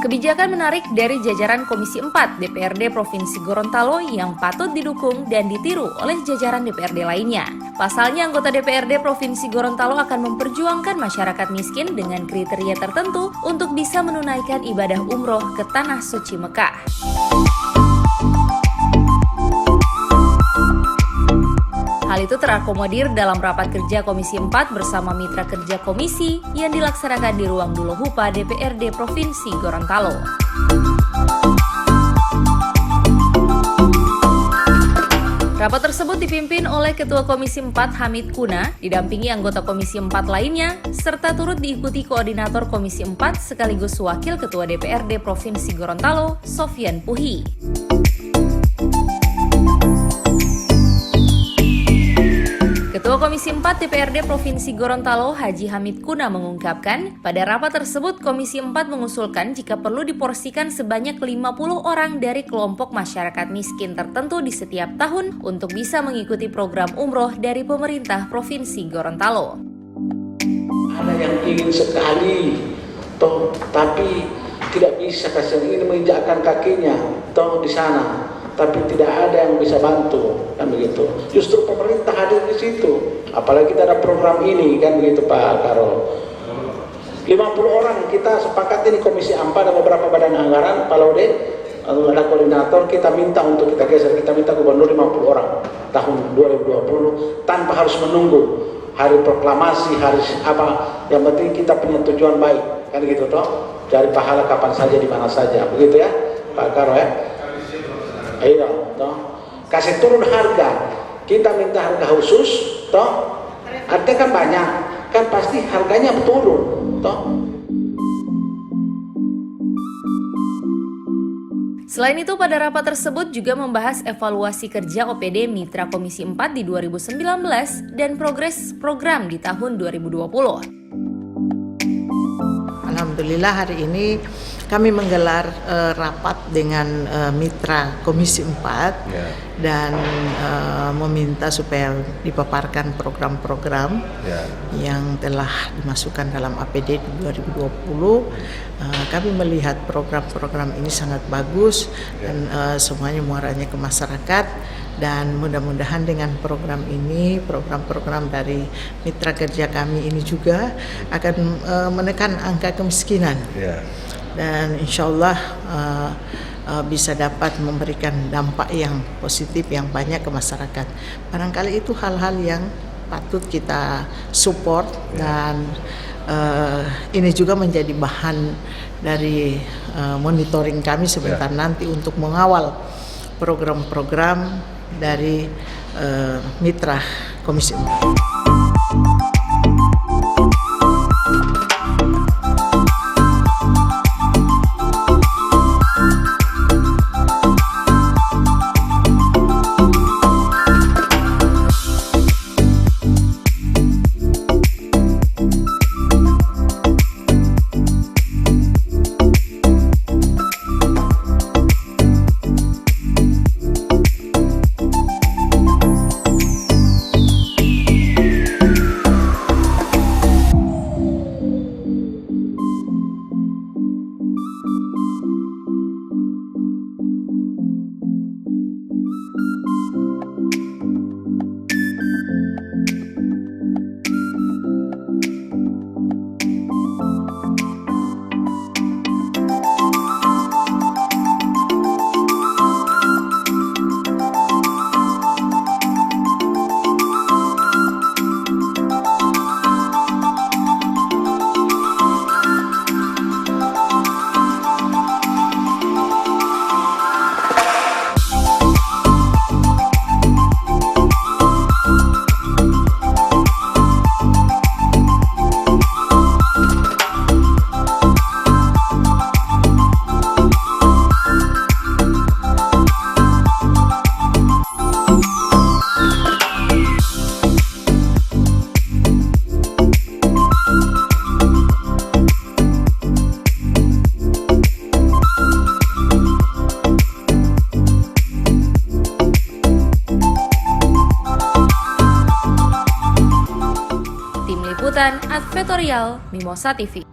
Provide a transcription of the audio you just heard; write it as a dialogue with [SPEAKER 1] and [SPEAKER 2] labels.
[SPEAKER 1] Kebijakan menarik dari jajaran Komisi 4 DPRD Provinsi Gorontalo yang patut didukung dan ditiru oleh jajaran DPRD lainnya. Pasalnya, anggota DPRD Provinsi Gorontalo akan memperjuangkan masyarakat miskin dengan kriteria tertentu untuk bisa menunaikan ibadah umroh ke Tanah Suci Mekah. Hal itu terakomodir dalam rapat kerja Komisi 4 bersama mitra kerja komisi yang dilaksanakan di Ruang Dulo Hupa DPRD Provinsi Gorontalo. Rapat tersebut dipimpin oleh Ketua Komisi 4 Hamid Kuna, didampingi anggota Komisi 4 lainnya, serta turut diikuti Koordinator Komisi 4 sekaligus Wakil Ketua DPRD Provinsi Gorontalo, Sofyan Puhi. Ketua Komisi 4 DPRD Provinsi Gorontalo Haji Hamid Kuna mengungkapkan, pada rapat tersebut Komisi 4 mengusulkan jika perlu diporsikan sebanyak 50 orang dari kelompok masyarakat miskin tertentu di setiap tahun untuk bisa mengikuti program umroh dari pemerintah Provinsi Gorontalo.
[SPEAKER 2] Ada yang ingin sekali, tapi tidak bisa, kasihan ingin menginjakkan kakinya di sana. Tapi tidak ada yang bisa bantu, kan begitu. Justru pemerintah hadir di situ. Apalagi kita ada program ini, kan begitu Pak Karol. 50 orang kita sepakat ini Komisi 4 dan beberapa badan anggaran, Pak Laude, ada koordinator, kita minta untuk kita geser, kita minta gubernur 50 orang tahun 2020 tanpa harus menunggu hari proklamasi, hari apa. Yang penting kita punya tujuan baik, kan gitu toh. Cari pahala kapan saja, di mana saja, begitu ya Pak Karol ya. Iya, kasih turun harga. Kita minta harga khusus, harga kan banyak, kan pasti harganya turun,
[SPEAKER 1] Selain itu, pada rapat tersebut juga membahas evaluasi kerja OPD Mitra Komisi 4 di 2019 dan progres program di tahun 2020.
[SPEAKER 3] Alhamdulillah hari ini kami menggelar rapat dengan mitra Komisi 4 dan meminta supaya dipaparkan program-program yang telah dimasukkan dalam APD 2020. Kami melihat program-program ini sangat bagus dan semuanya muaranya ke masyarakat, dan mudah-mudahan dengan program ini, program-program dari mitra kerja kami ini juga akan menekan angka kemiskinan. Dan insya Allah bisa dapat memberikan dampak yang positif yang banyak ke masyarakat. Barangkali itu hal-hal yang patut kita support, dan ini juga menjadi bahan dari monitoring kami sebentar nanti untuk mengawal program-program dari mitra Komisi 4.
[SPEAKER 1] Liputan Advertorial Mimosa TV.